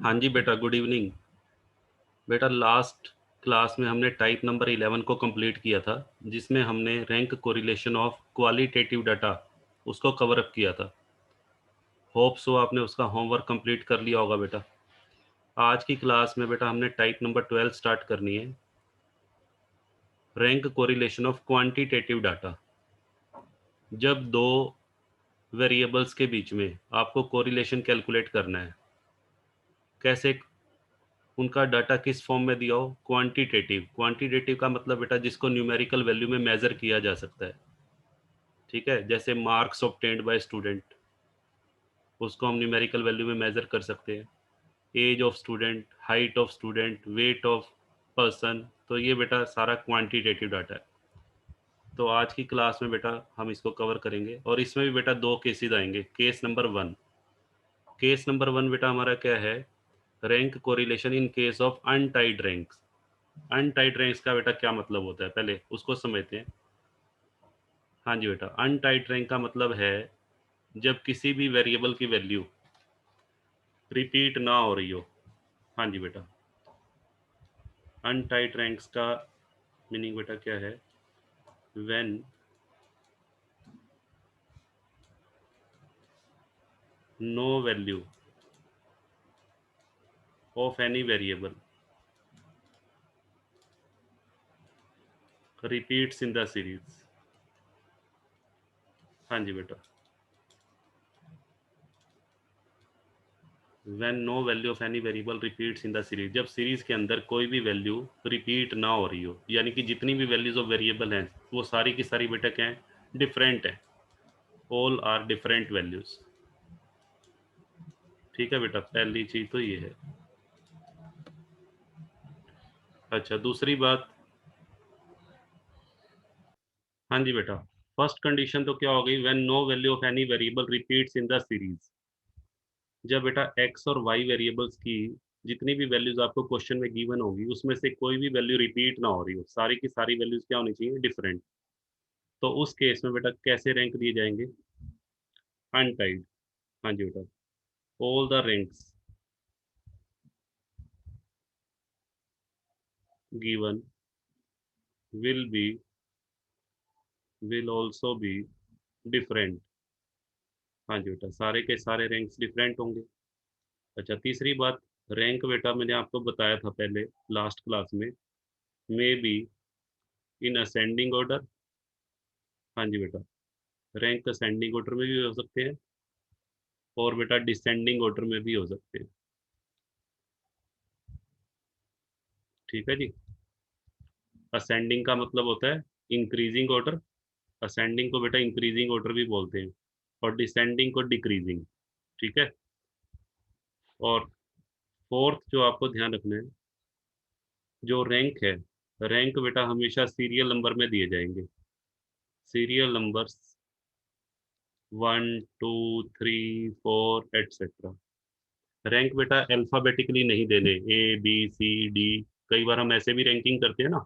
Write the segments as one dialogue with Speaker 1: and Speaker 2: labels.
Speaker 1: हाँ जी बेटा, गुड इवनिंग। बेटा लास्ट क्लास में हमने टाइप नंबर 11 को कंप्लीट किया था, जिसमें हमने rank correlation of qualitative data उसको कवर अप किया था। होप सो आपने उसका होमवर्क कंप्लीट कर लिया होगा बेटा। आज की क्लास में बेटा हमने टाइप नंबर 12 स्टार्ट करनी है, rank correlation of quantitative data. जब दो वेरिएबल्स के बीच में आपको कोरिलेशन कैलकुलेट करना है, कैसे, उनका डाटा किस फॉर्म में दिया हो, क्वांटिटेटिव। क्वांटिटेटिव का मतलब बेटा जिसको न्यूमेरिकल वैल्यू में मेजर किया जा सकता है, ठीक है। जैसे मार्क्स ऑब्टेन्ड बाय स्टूडेंट, उसको हम न्यूमेरिकल वैल्यू में मेजर कर सकते हैं। Age of student, height of student, weight of person, तो ये बेटा सारा क्वांटिटेटिव डाटा है। तो आज की क्लास में बेटा हम इसको कवर करेंगे, और इसमें भी बेटा दो केसेस आएंगे। केस नंबर 1, केस नंबर 1 बेटा हमारा क्या है, rank correlation in case of untied ranks. Untied ranks का बेटा क्या मतलब होता है, पहले उसको समझते हैं। हाँ जी बेटा, अनटाइड रैंक का मतलब है जब किसी भी वेरिएबल की वैल्यू रिपीट ना हो रही हो। हाँ जी बेटा, अनटाइड रैंक्स का मीनिंग बेटा क्या है, when no value of any variable repeats in the series. हाँ जी बेटा, when no value of any variable repeats in the series, जब सीरीज के अंदर कोई भी वैल्यू रिपीट ना हो रही हो, यानी कि जितनी भी वैल्यूज ऑफ वेरिएबल हैं वो सारी की सारी बेटा क्या है, डिफरेंट है। All are different values. ठीक है बेटा, पहली चीज तो ये है। अच्छा, दूसरी बात, हाँ जी बेटा, फर्स्ट कंडीशन तो क्या हो गई, when no value of any variable repeats in the series. जब बेटा एक्स और वाई वेरिएबल्स की जितनी भी वैल्यूज आपको क्वेश्चन में गिवन होगी, उसमें से कोई भी वैल्यू रिपीट ना हो रही हो, सारी की सारी वैल्यूज क्या होनी चाहिए, डिफरेंट। तो उस केस में बेटा कैसे रैंक दिए जाएंगे, अनटाइड। हाँ जी बेटा, all the ranks given will be, will also be different. हाँ जी बेटा, सारे के सारे रैंक्स डिफरेंट होंगे। अच्छा, तीसरी बात, रैंक बेटा मैंने आपको बताया था पहले लास्ट क्लास में, may be in ascending order. हाँ जी बेटा, रैंक असेंडिंग ऑर्डर में भी हो सकते हैं, और बेटा डिसेंडिंग ऑर्डर में भी हो सकते हैं। ठीक है जी, असेंडिंग का मतलब होता है इंक्रीजिंग ऑर्डर, असेंडिंग को बेटा इंक्रीजिंग ऑर्डर भी बोलते हैं, और डिसेंडिंग को डिक्रीजिंग। ठीक है। और फोर्थ जो आपको ध्यान रखना है, जो रैंक है, रैंक बेटा हमेशा सीरियल नंबर में दिए जाएंगे। Serial numbers 1 2 3 4 etcetera. रैंक बेटा अल्फाबेटिकली नहीं देने, A B C D। कई बार हम ऐसे भी रैंकिंग करते हैं ना,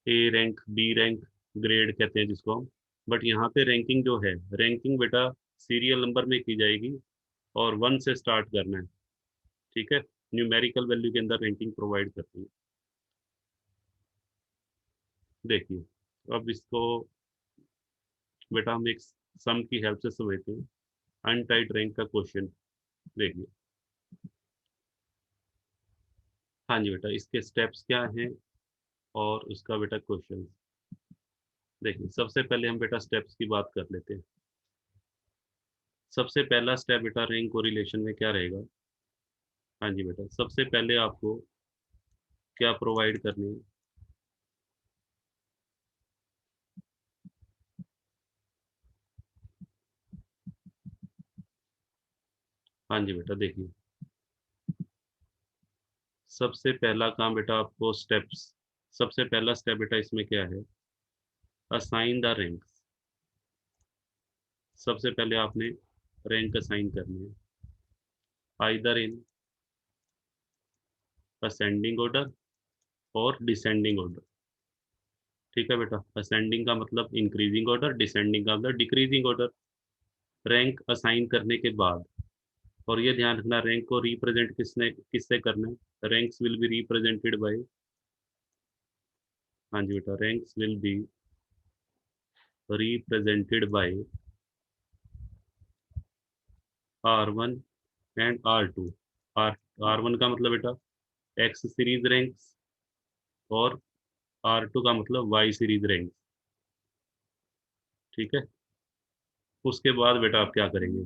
Speaker 1: A rank, B rank, grade कहते हैं जिसको हम। बट यहाँ पे रैंकिंग जो है, रैंकिंग बेटा सीरियल नंबर में की जाएगी, और 1 से स्टार्ट करना है। ठीक है, न्यूमेरिकल वैल्यू के अंदर रैंकिंग प्रोवाइड करती है। देखिए, अब इसको बेटा हम एक सम की हेल्प से समझते हैं। अनटाइड रैंक का क्वेश्चन देखिए। हाँ जी बेटा, इसके स्टेप्स क्या हैं और उसका बेटा क्वेश्चन देखिए। सबसे पहले हम बेटा स्टेप्स की बात कर लेते हैं। सबसे पहला स्टेप बेटा रैंक कोरिलेशन में क्या रहेगा। हाँ जी बेटा, सबसे पहले आपको क्या प्रोवाइड करनी है। हाँ जी बेटा, देखिए सबसे पहला काम बेटा आपको स्टेप्स, सबसे पहला स्टेप बेटा इसमें क्या है, असाइन द रैंक्स। सबसे पहले आपने रैंक असाइन करनी है, आइदर इन असेंडिंग ऑर्डर और डिसेंडिंग ऑर्डर। ठीक है बेटा, असेंडिंग का मतलब इंक्रीजिंग ऑर्डर, डिसेंडिंग का मतलब डिक्रीजिंग ऑर्डर। रैंक असाइन करने के बाद और ये ध्यान रखना, रैंक को रिप्रेजेंट किससे करना है, ranks will be represented by, हाँ जी बेटा, ranks will be represented by R1 and R2। R R1 का मतलब बेटा एक्स सीरीज रैंक्स, और R2 का मतलब वाई सीरीज रैंक्स। ठीक है, उसके बाद बेटा आप क्या करेंगे,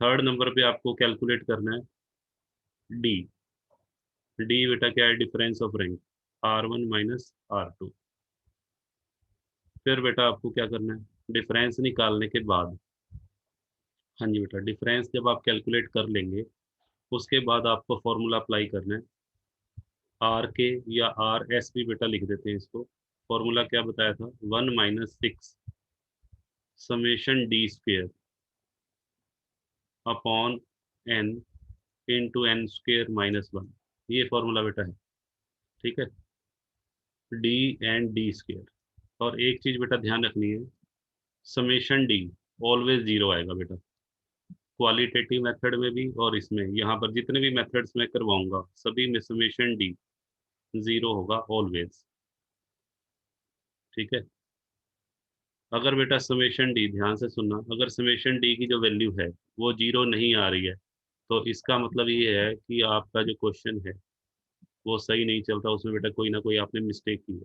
Speaker 1: थर्ड नंबर पे आपको कैलकुलेट करना है डी। डी बेटा क्या है, difference of rank, R1 minus R2। फिर बेटा आपको क्या करना है, डिफरेंस निकालने के बाद, हाँ जी बेटा, डिफरेंस जब आप कैलकुलेट कर लेंगे उसके बाद आपको फॉर्मूला अप्लाई करना है, आर के या आर एस भी बेटा लिख देते हैं इसको। फॉर्मूला क्या बताया था, 1 - 6 summation D square upon N into n² - 1, ये फॉर्मूला बेटा है। ठीक है, डी एंड डी स्क्वेयर। और एक चीज बेटा ध्यान रखनी है, समेशन डी ऑलवेज जीरो आएगा बेटा, क्वालिटेटिव मेथड में भी और इसमें, यहाँ पर जितने भी मेथड्स मैं करवाऊंगा सभी में समेशन डी जीरो होगा ऑलवेज। ठीक है, अगर बेटा समेशन डी, ध्यान से सुनना, अगर समेशन डी की जो वैल्यू है वो जीरो नहीं आ रही है, तो इसका मतलब ये है कि आपका जो क्वेश्चन है वो सही नहीं चलता, उसमें बेटा कोई ना कोई आपने मिस्टेक की है।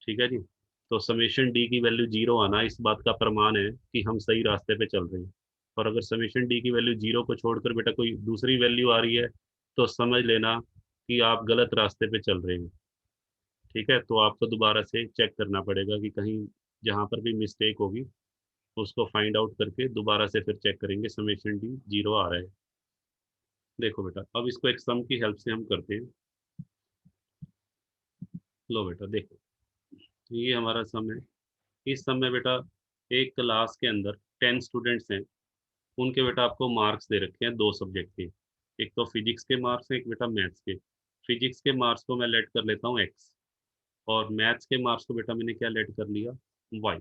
Speaker 1: ठीक है जी, तो समेशन डी की वैल्यू जीरो आना इस बात का प्रमाण है कि हम सही रास्ते पे चल रहे हैं। और अगर समेशन डी की वैल्यू जीरो को छोड़कर बेटा कोई दूसरी वैल्यू आ रही है, तो समझ लेना कि आप गलत रास्ते पे चल रहे हैं। ठीक है, तो आपको दोबारा से चेक करना पड़ेगा कि कहीं जहाँ पर भी मिस्टेक होगी उसको फाइंड आउट करके दोबारा से फिर चेक करेंगे समेशन डी जीरो आ रहा है। देखो बेटा, अब इसको एक सम की हेल्प से हम करते हैं। लो बेटा देखो, ये हमारा सम है। इस सम में बेटा एक क्लास के अंदर 10 स्टूडेंट्स हैं, उनके बेटा आपको मार्क्स दे रखे हैं दो सब्जेक्ट के, एक तो फिजिक्स के मार्क्स हैं, एक बेटा मैथ्स के। फिजिक्स के मार्क्स को मैं लेट कर लेता हूँ एक्स, और मैथ्स के मार्क्स को बेटा मैंने क्या लेट कर लिया, वाई।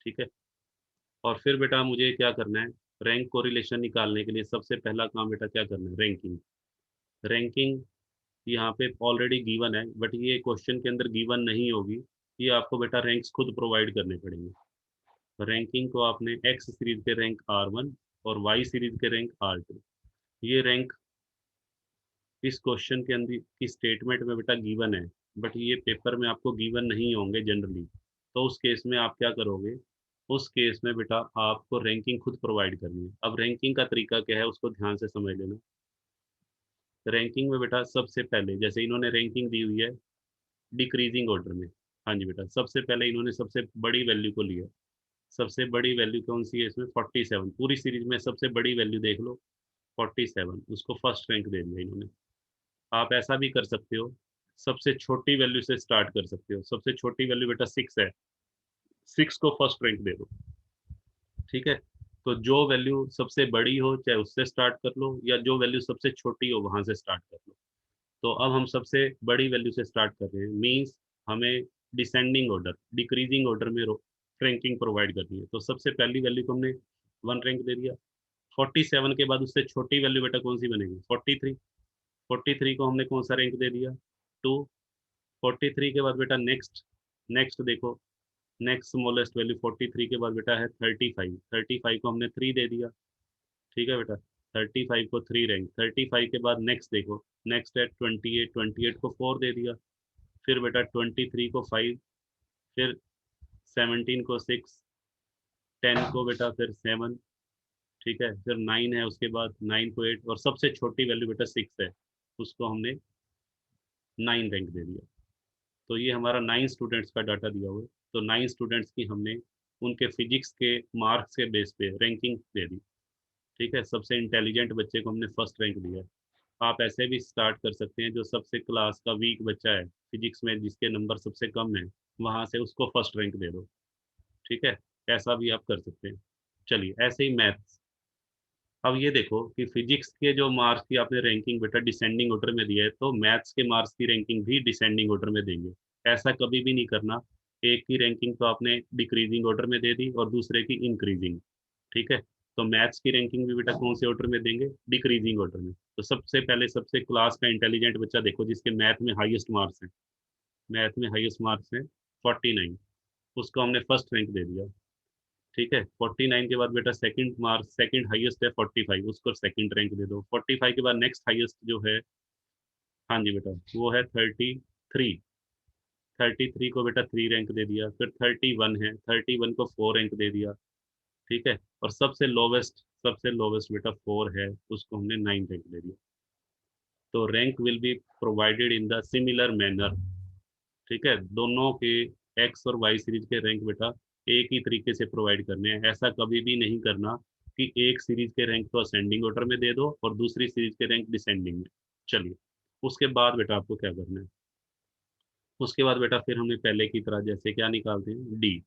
Speaker 1: ठीक है, और फिर बेटा मुझे क्या करना है, रैंक कोरिलेशन निकालने के लिए सबसे पहला काम बेटा क्या करना है, रैंकिंग। रैंकिंग यहाँ पे ऑलरेडी गिवन है, बट ये क्वेश्चन के अंदर गिवन नहीं होगी, ये आपको बेटा रैंक्स खुद प्रोवाइड करने पड़ेंगे। रैंकिंग को आपने एक्स सीरीज के रैंक R1 और वाई सीरीज के रैंक R2, ये रैंक इस क्वेश्चन के अंदर की स्टेटमेंट में बेटा गिवन है, बट ये पेपर में आपको गिवन नहीं होंगे जनरली। तो उस केस में आप क्या करोगे, उस केस में बेटा आपको रैंकिंग खुद प्रोवाइड करनी है। अब रैंकिंग का तरीका क्या है उसको ध्यान से समझ लेना। रैंकिंग में बेटा सबसे पहले, जैसे इन्होंने रैंकिंग दी हुई है डिक्रीजिंग ऑर्डर में, हाँ जी बेटा, सबसे पहले इन्होंने सबसे बड़ी वैल्यू को लिया। सबसे बड़ी वैल्यू कौन सी है इसमें, 47, पूरी सीरीज में सबसे बड़ी वैल्यू देख लो 47, उसको फर्स्ट रैंक दे दिया इन्होंने। आप ऐसा भी कर सकते हो, सबसे छोटी वैल्यू से स्टार्ट कर सकते हो, सबसे छोटी वैल्यू बेटा 6 है, 6 को फर्स्ट रैंक दे दो। ठीक है, तो जो वैल्यू सबसे बड़ी हो चाहे उससे स्टार्ट कर लो, या जो वैल्यू सबसे छोटी हो वहां से स्टार्ट कर लो। तो अब हम सबसे बड़ी वैल्यू से स्टार्ट कर रहे हैं, मीन्स हमें डिसेंडिंग ऑर्डर, डिक्रीजिंग ऑर्डर में रैंकिंग प्रोवाइड करनी है। तो सबसे पहली वैल्यू को हमने 1 रैंक दे दिया। 47 के बाद उससे छोटी वैल्यू बेटा कौन सी बनेगी, 43। 43 को हमने कौन सा रैंक दे दिया, 2। 43 के बाद बेटा नेक्स्ट, नेक्स्ट देखो, नेक्स्ट स्मॉलेस्ट वैल्यू 43 के बाद बेटा है 35। 35 को हमने 3 दे दिया। ठीक है बेटा, 35 को 3 रैंक। 35 के बाद नेक्स्ट देखो, नेक्स्ट है 28। 28 को 4 दे दिया। फिर बेटा 23 को 5, फिर 17 को 6, 10 को बेटा फिर 7। ठीक है, फिर 9 है, उसके बाद 9 को 8, और सबसे छोटी वैल्यू बेटा 6 है, उसको हमने 9 रैंक दे दिया। तो ये हमारा 9 स्टूडेंट्स का डाटा दिया हुआ है। तो 9 स्टूडेंट्स की हमने उनके फिजिक्स के मार्क्स के बेस पे रैंकिंग दे दी। ठीक है, सबसे इंटेलिजेंट बच्चे को हमने फर्स्ट रैंक दिया है। आप ऐसे भी स्टार्ट कर सकते हैं, जो सबसे क्लास का वीक बच्चा है फिजिक्स में, जिसके नंबर सबसे कम है, वहां से उसको फर्स्ट रैंक दे दो। ठीक है, ऐसा भी आप कर सकते हैं। चलिए, ऐसे ही मैथ्स। अब ये देखो कि फिजिक्स के जो मार्क्स की आपने रैंकिंग बेटा डिसेंडिंग ऑर्डर में दिया है, तो मैथ्स के मार्क्स की रैंकिंग भी डिसेंडिंग ऑर्डर में देंगे। ऐसा कभी भी नहीं करना, एक की रैंकिंग तो आपने डिक्रीजिंग ऑर्डर में दे दी और दूसरे की इंक्रीजिंग। ठीक है, तो मैथ्स की रैंकिंग भी बेटा कौन से ऑर्डर में देंगे? डिक्रीजिंग ऑर्डर में। तो सबसे पहले सबसे क्लास का इंटेलिजेंट बच्चा देखो जिसके मैथ में हाईएस्ट मार्क्स हैं, मैथ में हाईएस्ट मार्क्स हैं 49, उसको हमने फर्स्ट रैंक दे दिया। ठीक है, 49 के बाद बेटा सेकंड मार्क्स, सेकंड हाईएस्ट है 45, उसको सेकंड रैंक दे दो। 45 के बाद नेक्स्ट हाईएस्ट जो है, हाँ जी बेटा, वो है 33। 33 को बेटा 3 रैंक दे दिया। फिर 31 है, 31 को 4 रैंक दे दिया। ठीक है, और सबसे लोवेस्ट बेटा 4 है, उसको हमने 9 रैंक दे दिया। तो rank will be provided in the similar manner. ठीक है, दोनों के एक्स और वाई सीरीज के रैंक बेटा एक ही तरीके से प्रोवाइड करने हैं। ऐसा कभी भी नहीं करना कि एक सीरीज के रैंक तो असेंडिंग ऑर्डर में दे दो और दूसरी सीरीज के रैंक डिसेंडिंग में। चलिए, उसके बाद बेटा आपको क्या करना है? उसके बाद बेटा फिर हमने पहले की तरह जैसे क्या निकालते हैं, डी।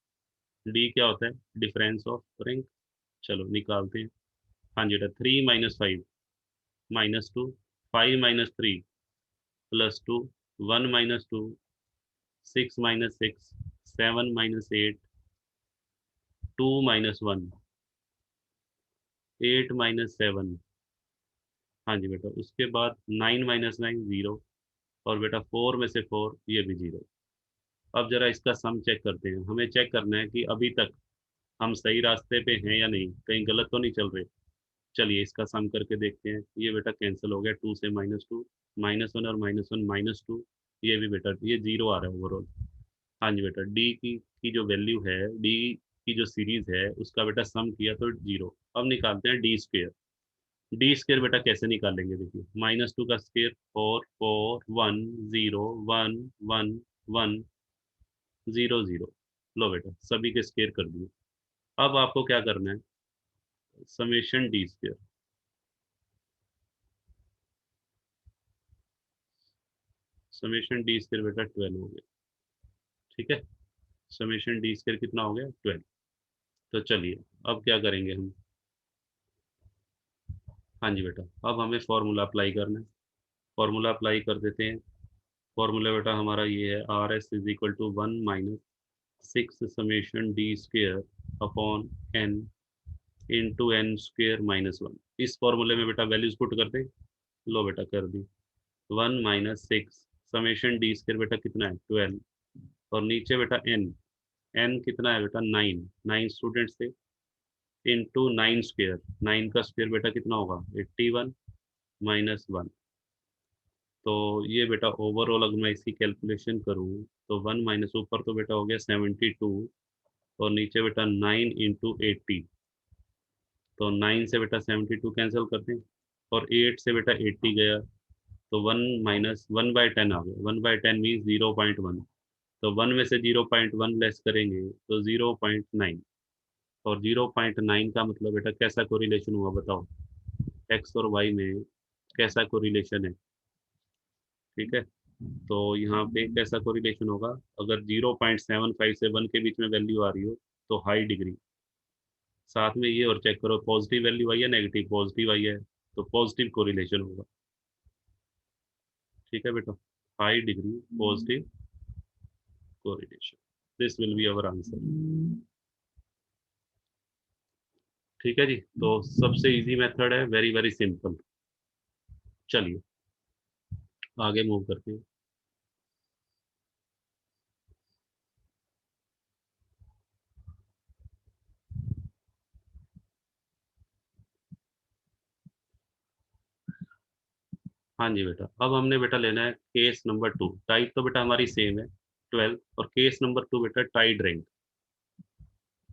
Speaker 1: डी क्या होता है? Difference of rank. चलो निकालते हैं। हाँ जी बेटा, 3 - 5 -2, 5 - 3 +2, 1 - 2, 6 - 6, 7 - 8, 2 - 1, 8 - 7। हाँ जी बेटा, उसके बाद 9 - 9 0, और बेटा 4 में से 4 ये भी 0। अब जरा इसका सम चेक करते हैं। हमें चेक करना है कि अभी तक हम सही रास्ते पे हैं या नहीं, कहीं गलत तो नहीं चल रहे। चलिए इसका सम करके देखते हैं। ये बेटा कैंसिल हो गया, 2 से -2, -1 और -1 -2, ये भी बेटा ये 0 आ रहा है ओवरऑल। हाँ जी बेटा, डी की जो वैल्यू है, डी की जो सीरीज है उसका बेटा सम किया तो 0। अब निकालते हैं डी स्क्वेयर। डी स्क्वेयर बेटा कैसे निकालेंगे? देखिए, -2 का स्क्वेयर 4 4 1 0 1 1 1 0 0। लो बेटा, सभी के स्क्वेयर कर दिए। अब आपको क्या करना है? Summation D square. Summation D square बेटा 12 हो गया। ठीक है, समेशन डी स्क्वेयर कितना हो गया? 12। तो चलिए, अब क्या करेंगे हम? हाँ जी बेटा, अब हमें फॉर्मूला अप्लाई करना है। फॉर्मूला अप्लाई कर देते हैं। फॉर्मूला बेटा हमारा ये है, RS = 1 - 6 summation D square upon N into n² - 1। इस फॉर्मूले में बेटा वैल्यूज पुट कर दें। लो बेटा कर दी। 1 - 6 समेशन डी स्क्वेयर बेटा कितना है? 12। और नीचे बेटा एन, एन कितना है बेटा? 9, 9 स्टूडेंट्स थे, इंटू 9²। 9 का स्क्वेयर बेटा कितना होगा? 81 -1। तो ये बेटा ओवरऑल अगर मैं इसकी कैलकुलेशन करूँ तो 1 माइनस ऊपर तो बेटा हो गया 72, और नीचे बेटा 9 इंटू 80। तो 9 से बेटा 72 कैंसिल करते हैं, और 8 से बेटा 80 गया, तो 1 - 1/10 आ गया। 1/10 मीन्स 0.1। तो 1 में से 0.1 लेस करेंगे तो 0.9। और 0.9 का मतलब बेटा कैसा कोरिलेशन हुआ बताओ? एक्स और वाई में कैसा कोरिलेशन है? ठीक है, तो यहाँ पे कैसा कोरिलेशन होगा? अगर 0.75 से 1 के बीच में वैल्यू आ रही हो तो हाई डिग्री। साथ में ये और चेक करो, पॉजिटिव वैल्यू आई है नेगेटिव? पॉजिटिव आई है, तो पॉजिटिव कोरिलेशन होगा। ठीक है बेटा, high degree positive correlation, this will be our answer. ठीक है जी, तो सबसे इजी मेथड है, वेरी वेरी सिंपल। चलिए आगे मूव करते हैं। हाँ जी बेटा, अब हमने बेटा लेना है केस नंबर 2। टाइप तो बेटा हमारी सेम है 12, और केस नंबर 2 बेटा टाइड रैंक।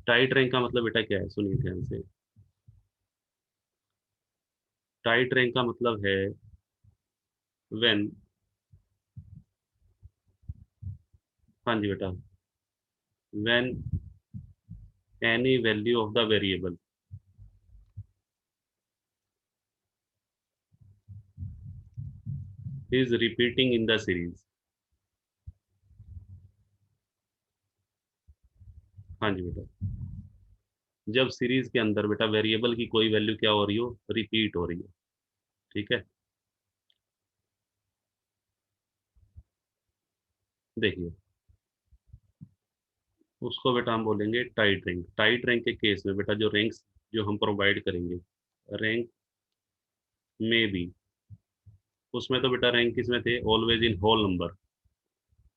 Speaker 1: टाइड रैंक का मतलब बेटा क्या है? सुनिए ध्यान से। टाइड रैंक का मतलब है व्हेन, हाँ जी बेटा, when any value of the variable is repeating in the series. हाँ जी बेटा, जब सीरीज के अंदर बेटा वेरिएबल की कोई वैल्यू क्या हो रही हो? रिपीट हो रही हो। ठीक है, देखिए, उसको बेटा हम बोलेंगे टाइड रैंक। टाइड रैंक के केस में बेटा जो रैंक्स जो हम प्रोवाइड करेंगे, रैंक में बी, उसमें तो बेटा रैंक किसमें थे, always in whole number.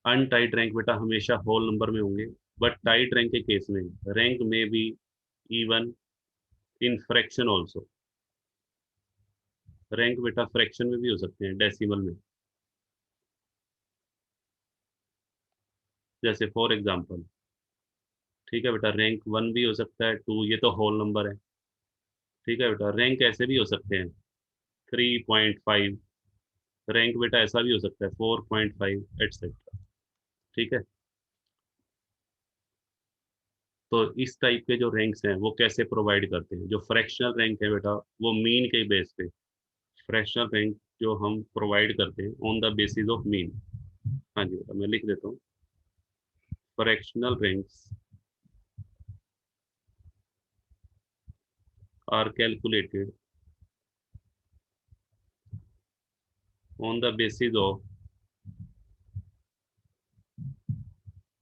Speaker 1: Untied rank बेटा हमेशा होल नंबर में होंगे, बट टाइड रैंक के केस में rank may be even in fraction also. Rank बेटा फ्रैक्शन में भी हो सकते हैं, डेसिमल में। जैसे फॉर एग्जांपल, ठीक है बेटा, रैंक 1 भी हो सकता है, 2, ये तो होल नंबर है। ठीक है बेटा, रैंक ऐसे भी हो सकते हैं 3.5, रैंक बेटा ऐसा भी हो सकता है 4.5 एटसेट्रा। ठीक है, तो इस टाइप के जो रैंक्स हैं वो कैसे प्रोवाइड करते हैं, जो फ्रैक्शनल रैंक है बेटा वो मीन के बेस पे, फ्रैक्शनल रैंक जो हम प्रोवाइड करते हैं on the basis of mean. हाँ जी बेटा, मैं लिख देता हूँ, fractional ranks are calculated on the basis of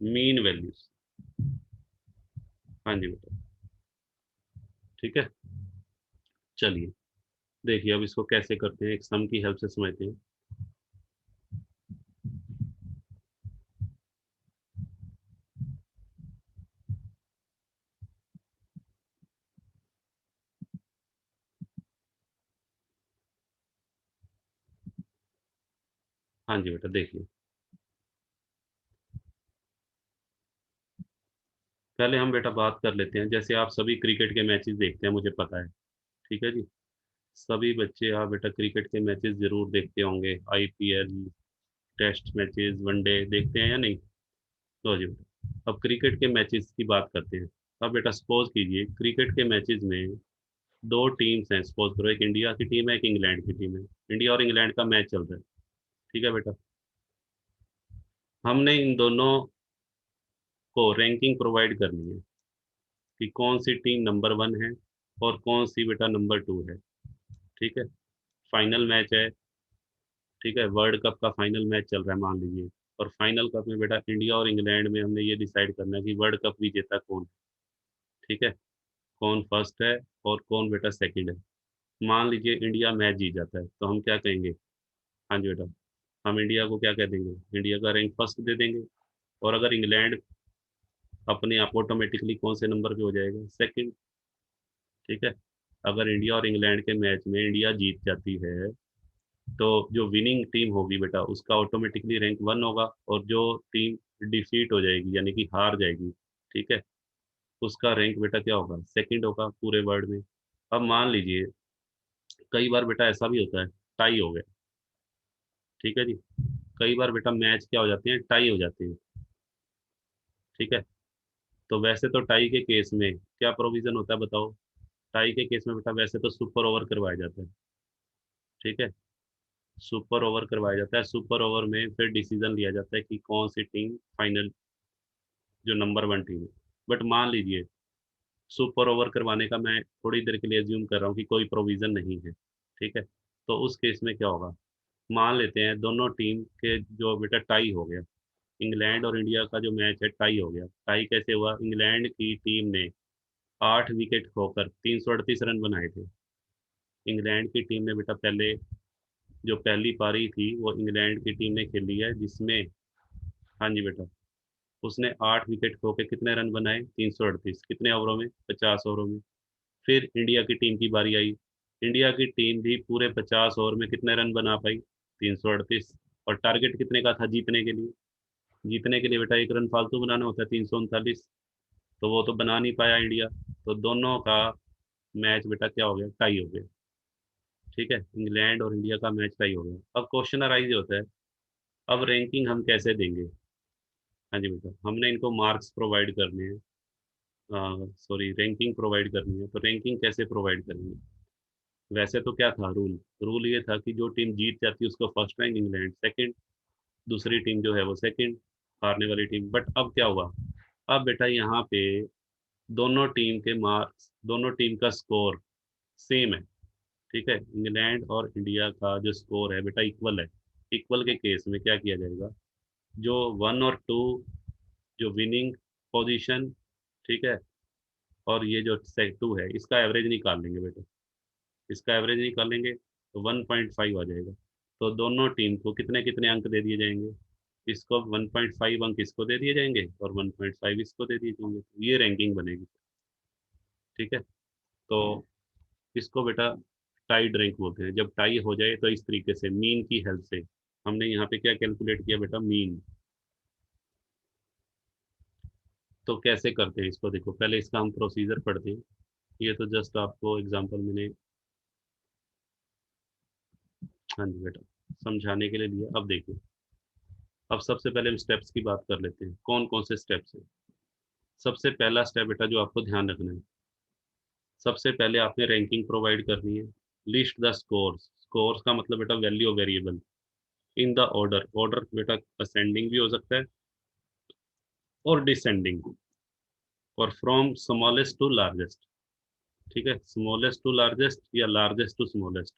Speaker 1: mean values. हाँ जी बेटा, ठीक है। चलिए देखिए अब इसको कैसे करते हैं, एक सम की हेल्प से समझते हैं। हाँ जी बेटा, देखिए पहले हम बेटा बात कर लेते हैं, जैसे आप सभी क्रिकेट के मैचेस देखते हैं मुझे पता है। ठीक है जी, सभी बच्चे आप बेटा क्रिकेट के मैचेस जरूर देखते होंगे, आईपीएल, टेस्ट मैचेस, वनडे देखते हैं या नहीं। लो जी बेटा, अब क्रिकेट के मैचेस की बात करते हैं। अब बेटा सपोज कीजिए क्रिकेट के मैचेस में दो टीम्स हैं, सपोज करो एक इंडिया की टीम है, एक इंग्लैंड की टीम है। इंडिया और इंग्लैंड का मैच चल रहा है। ठीक है बेटा, हमने इन दोनों को रैंकिंग प्रोवाइड करनी है कि कौन सी टीम नंबर 1 है और कौन सी बेटा नंबर 2 है। ठीक है, फाइनल मैच है। ठीक है, वर्ल्ड कप का फाइनल मैच चल रहा है मान लीजिए, और फाइनल कप में बेटा इंडिया और इंग्लैंड में हमने ये डिसाइड करना है कि वर्ल्ड कप विजेता कौन है। ठीक है, कौन फर्स्ट है और कौन बेटा सेकंड है। मान लीजिए इंडिया मैच जीत जाता है तो हम क्या कहेंगे, हाँ जी बेटा, हम इंडिया को क्या कह देंगे, इंडिया का रैंक फर्स्ट दे देंगे। और अगर इंग्लैंड अपने आप ऑटोमेटिकली कौन से नंबर पे हो जाएगा, सेकंड। ठीक है, अगर इंडिया और इंग्लैंड के मैच में इंडिया जीत जाती है तो जो विनिंग टीम होगी बेटा उसका ऑटोमेटिकली रैंक 1 होगा, और जो टीम डिफीट हो जाएगी यानी कि हार जाएगी, ठीक है, उसका रैंक बेटा क्या होगा, सेकंड होगा पूरे वर्ल्ड में। अब मान लीजिए कई बार बेटा ऐसा भी होता है, टाई हो गया। ठीक है जी, कई बार बेटा मैच क्या हो जाते हैं, टाई हो जाते हैं। ठीक है, तो वैसे तो टाई के केस में क्या प्रोविजन होता है बताओ। टाई के केस में बेटा वैसे तो सुपर ओवर करवाया जाता है। ठीक है, सुपर ओवर करवाया जाता है, सुपर ओवर में फिर डिसीजन लिया जाता है कि कौन सी टीम फाइनल, जो नंबर 1 टीम है। बट मान लीजिए सुपर ओवर करवाने का मैं थोड़ी देर के लिए एज्यूम कर रहा हूँ कि कोई प्रोविजन नहीं है। ठीक है, तो उस केस में क्या होगा, मान लेते हैं दोनों टीम के जो बेटा टाई हो गया, इंग्लैंड और इंडिया का जो मैच है टाई हो गया। टाई कैसे हुआ, इंग्लैंड की टीम ने 8 विकेट खोकर 338 रन बनाए थे। इंग्लैंड की टीम ने बेटा पहले, जो पहली पारी थी वो इंग्लैंड की टीम ने खेली है जिसमें, हाँ जी बेटा, उसने 8 विकेट खो के कितने रन बनाए, 338, कितने ओवरों में, 50 ओवरों में। फिर इंडिया की टीम की बारी आई, इंडिया की टीम भी पूरे 50 ओवर में कितने रन बना पाई, 338। और टारगेट कितने का था जीतने के लिए, जीतने के लिए बेटा 1 रन फालतू बनाना होता है, 339। तो वो तो बना नहीं पाया इंडिया, तो दोनों का मैच बेटा क्या हो गया, टाई हो गया। ठीक है, इंग्लैंड और इंडिया का मैच टाई हो गया। अब क्वेश्चन अराइज होता है, अब रैंकिंग हम कैसे देंगे। हाँ जी बेटा, हमने इनको मार्क्स प्रोवाइड करने हैं, सॉरी रैंकिंग प्रोवाइड करनी है, तो रैंकिंग कैसे प्रोवाइड करेंगे। वैसे तो क्या था रूल, रूल ये था कि जो टीम जीत जाती है उसको फर्स्ट रैंक, इंग्लैंड सेकंड, दूसरी टीम जो है वो सेकंड, हारने वाली टीम। बट अब क्या हुआ, अब बेटा यहाँ पे दोनों टीम के मार्क्स, दोनों टीम का स्कोर सेम है। ठीक है, इंग्लैंड और इंडिया का जो स्कोर है बेटा इक्वल है। इक्वल के केस में क्या किया जाएगा, जो 1 और 2, जो विनिंग पोजीशन, ठीक है, और ये जो 2 है इसका एवरेज निकाल लेंगे बेटा, इसका एवरेज निकालेंगे तो 1.5 आ जाएगा। तो दोनों टीम को कितने कितने अंक दे दिए जाएंगे, इसको 1.5 अंक इसको दे दिए जाएंगे और 1.5 इसको दे दिए जाएंगे, ये रैंकिंग बनेगी। ठीक है, तो इसको बेटा टाइड रैंक बोलते हैं। जब टाई हो जाए तो इस तरीके से मीन की हेल्प से, हमने यहाँ पे क्या कैलकुलेट किया बेटा, मीन। तो कैसे करते हैं इसको, देखो पहले इसका हम प्रोसीजर पढ़ते हैं। ये तो जस्ट आपको एग्जांपल मैंने, हाँ जी बेटा, समझाने के लिए दिया। अब देखिए, अब सबसे पहले हम स्टेप्स की बात कर लेते हैं, कौन कौन से स्टेप्स हैं। सबसे पहला स्टेप बेटा जो आपको ध्यान रखना है, सबसे पहले आपने रैंकिंग प्रोवाइड करनी है। लिस्ट द स्कोर्स, स्कोर्स का मतलब बेटा value of variable in the order, order बेटा असेंडिंग भी हो सकता है और डिसेंडिंग, और फ्रॉम स्मॉलेस्ट टू लार्जेस्ट। ठीक है, स्मॉलेस्ट टू लार्जेस्ट या लार्जेस्ट टू स्मॉलेस्ट।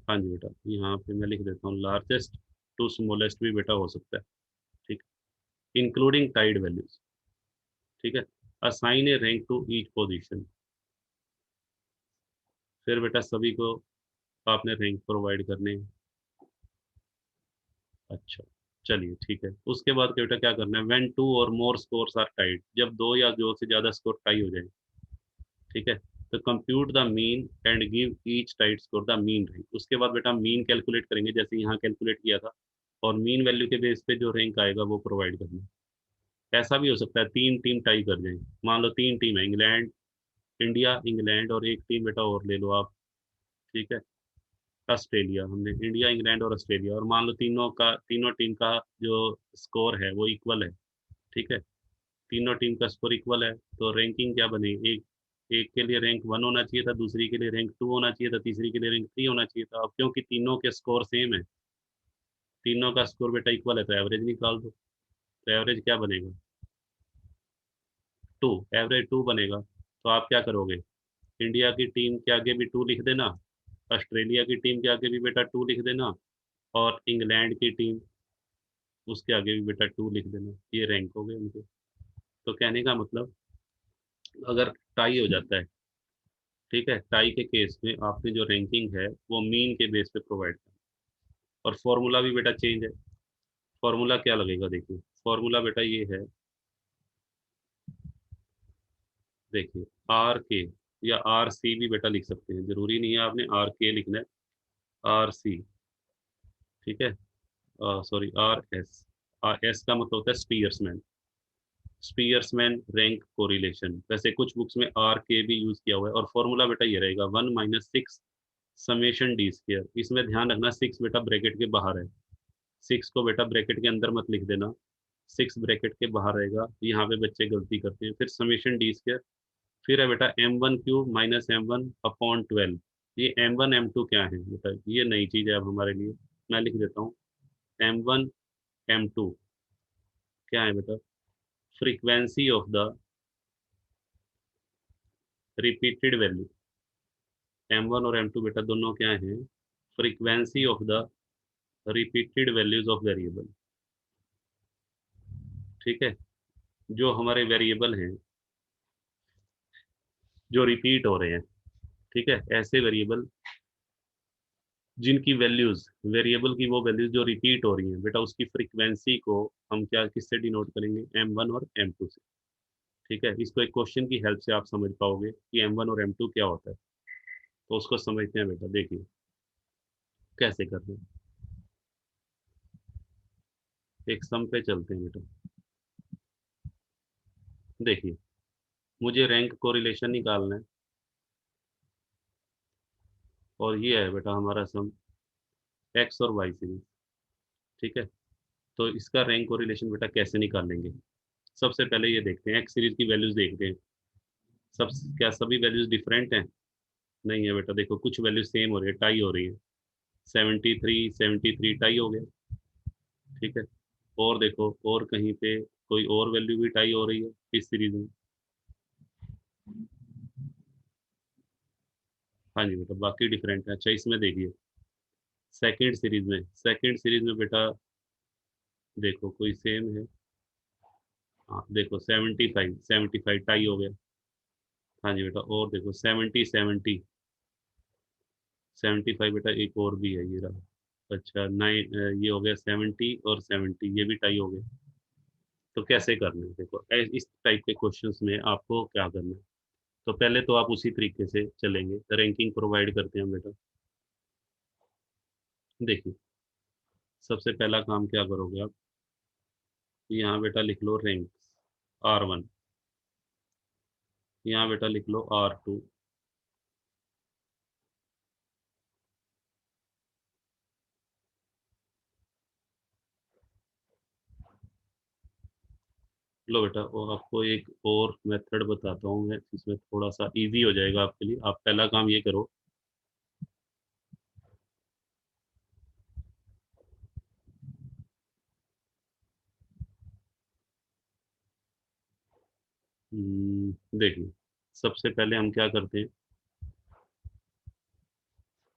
Speaker 1: हाँ जी बेटा, यहाँ पे मैं लिख देता हूँ लार्जेस्ट टू स्मॉलेस्ट भी बेटा हो सकता है। ठीक, इंक्लूडिंग टाइड वैल्यूज। ठीक है, assign a rank to each position. फिर बेटा सभी को आपने रैंक प्रोवाइड करने हैं। अच्छा, चलिए ठीक है। उसके बाद बेटा क्या करना है, व्हेन टू और मोर स्कोर्स आर टाइड, जब दो या दो से ज्यादा स्कोर टाई हो जाए। ठीक है, तो compute the mean and give each tied score the mean rank. उसके बाद बेटा मीन कैलकुलेट करेंगे, जैसे यहाँ कैलकुलेट किया था, और मीन वैल्यू के बेस पे जो रैंक आएगा वो प्रोवाइड करना है। ऐसा भी हो सकता है तीन टीम टाई कर जाए, मान लो तीन टीम है, इंग्लैंड, इंडिया, इंग्लैंड और एक टीम बेटा और ले लो आप। ठीक है, ऑस्ट्रेलिया, हमने इंडिया, इंग्लैंड और ऑस्ट्रेलिया, और मान लो तीनों टीम का जो स्कोर है वो इक्वल है। ठीक है, तीनों टीम का स्कोर इक्वल है, तो रैंकिंग क्या बनेगी, एक एक के लिए रैंक 1 होना चाहिए था, दूसरी के लिए रैंक 2 होना चाहिए था, तीसरी के लिए रैंक 3 होना चाहिए था। अब क्योंकि तीनों के स्कोर सेम है, तीनों का स्कोर बेटा इक्वल है, तो एवरेज निकाल दो। तो एवरेज क्या बनेगा, 2, एवरेज 2 बनेगा। तो आप क्या करोगे, इंडिया की टीम के आगे भी 2 लिख देना, ऑस्ट्रेलिया की टीम के आगे भी बेटा 2 लिख देना, और इंग्लैंड की टीम उसके आगे भी बेटा 2 लिख देना। ये रैंक हो गए उनके। तो कहने का मतलब, अगर टाई हो जाता है, ठीक है, टाई के केस में आपने जो रैंकिंग है वो मीन के बेस पे प्रोवाइड करना। और फॉर्मूला भी बेटा चेंज है। फॉर्मूला क्या लगेगा, देखिए फॉर्मूला बेटा ये है, देखिए आर के या आर सी भी बेटा लिख सकते हैं, जरूरी नहीं है आपने आर के लिखना है, आर सी। ठीक है, sorry R S, R S का मतलब होता है स्पीयर्समैन, स्पीयर्समैन रैंक कोरिलेशन। वैसे कुछ बुक्स में आर के भी यूज किया हुआ है, और फॉर्मूला बेटा ये रहेगा 1 - 6 समेशन डी स्क्र। इसमें ध्यान रखना 6 बेटा ब्रैकेट के बाहर है, 6 को बेटा ब्रैकेट के अंदर मत लिख देना, 6 ब्रैकेट के बाहर रहेगा, यहाँ पे बच्चे गलती करते हैं। फिर समेशन डी स्क्र, फिर है बेटा m1³ - m1/12। ये m1 m2 क्या है बेटा, ये नई चीज है अब हमारे लिए, मैं लिख देता हूँ। m1 m2 क्या है बेटा, frequency of the repeated value. m1 और m2 बेटा दोनों क्या है, frequency of the repeated values of variable. ठीक है, जो हमारे वेरिएबल हैं जो रिपीट हो रहे हैं, ठीक है, ऐसे वेरिएबल जिनकी वैल्यूज, वेरिएबल की वो वैल्यूज जो रिपीट हो रही हैं बेटा, उसकी फ्रीक्वेंसी को हम क्या किससे डिनोट करेंगे, m1 और m2 से। ठीक है, इसको एक क्वेश्चन की हेल्प से आप समझ पाओगे कि m1 और m2 क्या होता है। तो उसको समझते हैं बेटा, देखिए कैसे करते हैं। एक सम पे चलते हैं बेटा। देखिए, मुझे रैंक कोरिलेशन निकालना है, और ये है बेटा हमारा सम एक्स और वाई सीरीज। ठीक है, तो इसका रैंक कोरिलेशन बेटा कैसे निकालेंगे, सबसे पहले ये देखते हैं, एक्स सीरीज की वैल्यूज देखते हैं। सब, क्या सभी वैल्यूज डिफरेंट हैं, नहीं है बेटा, देखो कुछ वैल्यूज सेम हो रही है, टाई हो रही है, 73 टाई हो गया। ठीक है, और देखो और कहीं पे कोई और वैल्यू भी टाई हो रही है इस सीरीज में। हाँ जी बेटा, बाकी डिफरेंट है। अच्छा, इसमें देखिए सेकंड सीरीज में बेटा देखो कोई सेम है। हाँ देखो 75 टाई हो गया। हाँ जी बेटा, और देखो 70 70 75 बेटा, एक और भी है ये रहा। अच्छा 9, ये हो गया 70 और 70, ये भी टाई हो गया। तो कैसे करना है देखो, इस टाइप के क्वेश्चंस में आपको क्या करना है। तो पहले तो आप उसी तरीके से चलेंगे, रैंकिंग प्रोवाइड करते हैं बेटा। देखिए, सबसे पहला काम क्या करोगे आप, यहाँ बेटा लिख लो रैंक R1, यहाँ बेटा लिख लो R2, लो बेटा। और आपको एक और मेथड बताता हूँ मैं, इसमें थोड़ा सा इजी हो जाएगा आपके लिए। आप पहला काम ये करो, देखिए, सबसे पहले हम क्या करते हैं।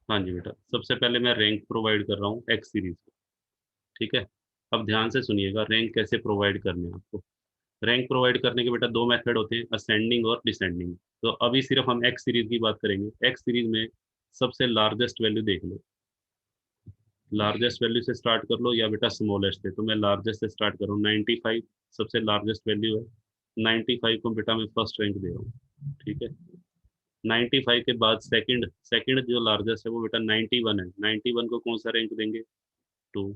Speaker 1: हाँ जी बेटा, सबसे पहले मैं रैंक प्रोवाइड कर रहा हूँ एक्स सीरीज में। ठीक है, अब ध्यान से सुनिएगा, रैंक कैसे प्रोवाइड करने हैं आपको। रैंक प्रोवाइड करने के बेटा दो मेथड होते हैं, असेंडिंग और डिसेंडिंग। तो अभी सिर्फ हम एक्स सीरीज की बात करेंगे। एक्स सीरीज में सबसे लार्जेस्ट वैल्यू देख लो, लार्जेस्ट वैल्यू से स्टार्ट कर लो या बेटा स्मॉलेस्ट से। तो मैं लार्जेस्ट से स्टार्ट कर रहा हूँ, 95 सबसे लार्जेस्ट वैल्यू है। 95 को बेटा मैं फर्स्ट रैंक दे रहा हूँ। ठीक है, 95 के बाद सेकंड सेकंड जो लार्जेस्ट है वो बेटा 91 है। 91 को कौन सा रैंक देंगे, 2।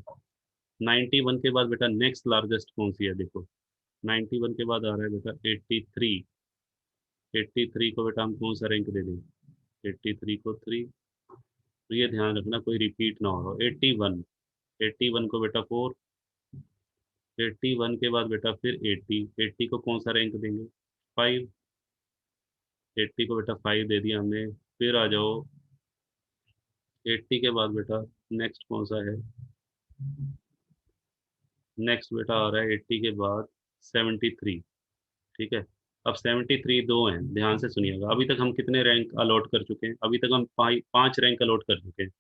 Speaker 1: 91 के बाद बेटा नेक्स्ट लार्जेस्ट कौन सी है, देखो 91 के बाद आ रहा है बेटा 83। 83 को बेटा हम कौन सा रैंक दे देंगे, 83 को 3। तो ये ध्यान रखना कोई रिपीट ना हो। 81, 81 को बेटा 4। 81 के बाद बेटा फिर 80, 80 को कौन सा रैंक देंगे, 5। 80 को बेटा 5 दे दिया हमने। फिर आ जाओ 80 के बाद बेटा नेक्स्ट कौन सा है, नेक्स्ट बेटा आ रहा है 80 के बाद 73। ठीक है, अब 73 दो हैं, ध्यान से सुनिएगा। अभी तक हम कितने रैंक अलॉट कर चुके हैं, अभी तक हम 5 रैंक अलॉट कर चुके हैं।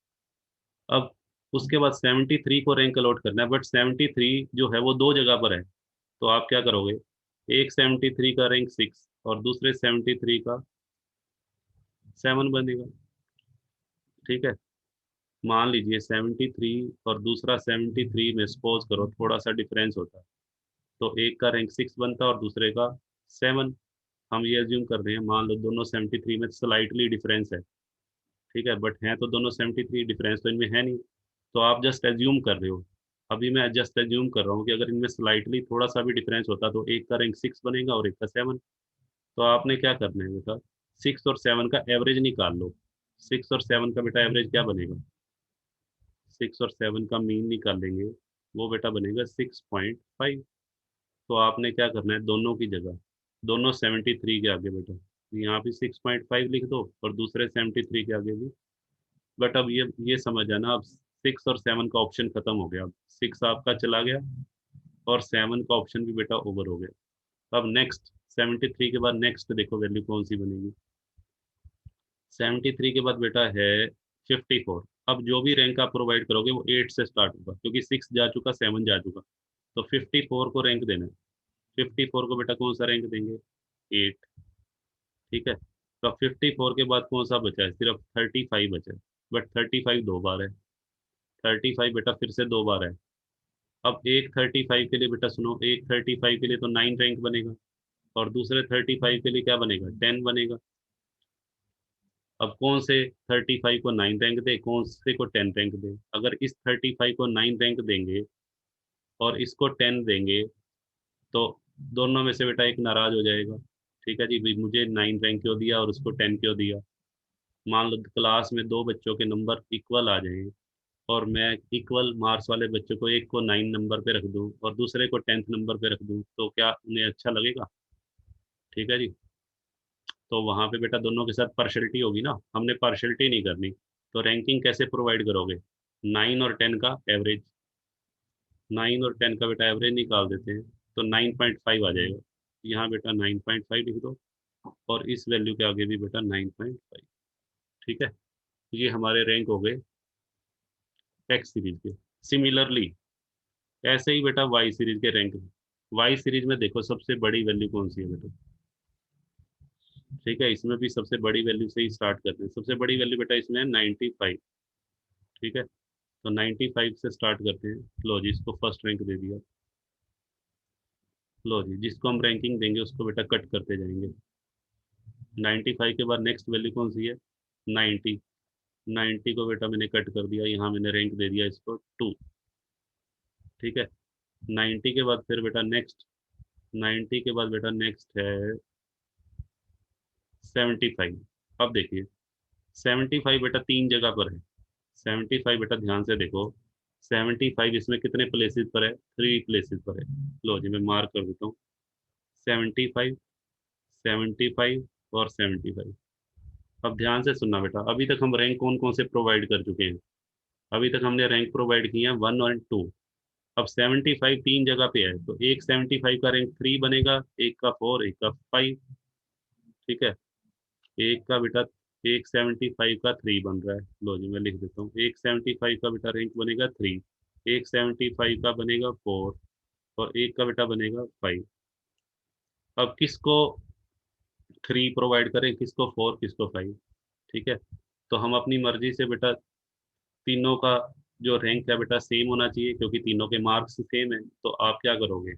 Speaker 1: अब उसके बाद 73 को रैंक अलॉट करना है, बट 73 जो है वो दो जगह पर है। तो आप क्या करोगे, एक 73 का रैंक 6 और दूसरे 73 का 7 बनेगा। ठीक है, मान लीजिए 73 और दूसरा 73 में सपोज करो थोड़ा सा डिफरेंस होता है, तो एक का रैंक 6 बनता और दूसरे का 7। हम ये अज्यूम कर रहे हैं, मान लो दोनों 73 में स्लाइटली डिफरेंस है। ठीक है, बट हैं तो दोनों 73, डिफरेंस तो इनमें है नहीं। तो आप जस्ट एज्यूम कर रहे हो। अभी मैं जस्ट एज्यूम कर रहा हूँ कि अगर इनमें स्लाइटली थोड़ा सा भी डिफरेंस होता तो एक का रैंक 6 बनेगा और एक का 7। तो आपने क्या करना है बेटा, 6 और 7 का एवरेज निकाल लो। 6 और 7 का बेटा एवरेज क्या बनेगा, 6 और 7 का मीन निकाल लेंगे, वो बेटा बनेगा 6.5। तो आपने क्या करना है, दोनों की जगह, दोनों 73 के आगे बेटा यहाँ भी 6.5 लिख दो और दूसरे 73 के आगे भी। बट अब ये समझ आना, अब 6 और 7 का ऑप्शन खत्म हो गया। अब 6 आपका चला गया और 7 का ऑप्शन भी बेटा ओवर हो गया। अब नेक्स्ट 73 के बाद नेक्स्ट देखो वैल्यू कौन सी बनेगी। 73 के बाद बेटा है 54। अब जो भी रैंक आप प्रोवाइड करोगे वो 8 से स्टार्ट होगा, क्योंकि 6 जा चुका, 7 जा चुका। तो 54 को रैंक देना है। 54 को बेटा कौन सा रैंक देंगे, 8। ठीक है, तो 54 के बाद कौन सा बचा है, सिर्फ 35 बचा है। बट 35 दो बार है, 35 बेटा फिर से दो बार है। अब एक 35 के लिए बेटा सुनो, एक 35 के लिए तो 9 रैंक बनेगा और दूसरे 35 के लिए क्या बनेगा, 10 बनेगा। अब कौन से 35 को 9 रैंक दे, कौन से को 10 रैंक दे। अगर इस 35 को 9 रैंक देंगे और इसको 10 देंगे, तो दोनों में से बेटा एक नाराज हो जाएगा। ठीक है जी, भाई मुझे 9 रैंक क्यों दिया और उसको 10 क्यों दिया। मान लो क्लास में दो बच्चों के नंबर इक्वल आ जाएं और मैं इक्वल मार्क्स वाले बच्चों को एक को 9 नंबर पे रख दूं और दूसरे को 10th नंबर पे रख दूं, तो क्या उन्हें अच्छा लगेगा। ठीक है जी, तो वहां पे बेटा दोनों के साथ पार्शलिटी होगी ना, हमने पार्शलिटी नहीं करनी। तो रैंकिंग कैसे प्रोवाइड करोगे, 9 और 10 का एवरेज, 9 और 10 का बेटा एवरेज निकाल देते हैं, तो 9.5 आ जाएगा। यहाँ बेटा 9.5 लिख दो और इस वैल्यू के आगे भी बेटा 9.5। ठीक है, ये हमारे रैंक हो गए एक्स सीरीज के। सिमिलरली ऐसे ही बेटा वाई सीरीज के रैंक। वाई सीरीज में देखो सबसे बड़ी वैल्यू कौन सी है बेटा, ठीक है, इसमें भी सबसे बड़ी वैल्यू से ही स्टार्ट करते हैं। सबसे बड़ी वैल्यू बेटा इसमें है 95। ठीक है, तो 95 से स्टार्ट करते हैं। लो जी, इसको फर्स्ट रैंक दे दिया। लो जी, जिसको हम रैंकिंग देंगे उसको बेटा कट करते जाएंगे। 95 के बाद नेक्स्ट वैल्यू कौन सी है? 90। 90 को बेटा मैंने कट कर दिया, यहाँ मैंने रैंक दे दिया इसको 2। ठीक है, 90 के बाद फिर बेटा नेक्स्ट, 90 के बाद बेटा नेक्स्ट है 75। अब देखिए 75 बेटा तीन जगह पर है। 75 बेटा ध्यान से देखो, 75 इसमें कितने प्लेसेस पर है? 3 प्लेसेस पर है। लो जी, मैं मार्क कर देता हूँ। 75, 75 और 75। अब ध्यान से सुनना बेटा, अभी तक हम रैंक कौन कौन से प्रोवाइड कर चुके हैं? अभी तक हमने रैंक प्रोवाइड किए हैं 1 और 2। अब 75 तीन जगह पे है, तो एक 75 का रैंक 3 बनेगा, एक का 4, एक का 5। ठीक है, एक का बेटा, एक 75 का 3 बन रहा है। लो जी, मैं लिख देता हूँ, एक 75 का बेटा रैंक बनेगा 3, एक 75 का बनेगा 4, और एक का बेटा बनेगा 5। अब किसको 3 प्रोवाइड करें, किसको 4, किसको 5? ठीक है, तो हम अपनी मर्जी से बेटा तीनों का जो रैंक है बेटा सेम होना चाहिए, क्योंकि तीनों के मार्क्स सेम है। तो आप क्या करोगे?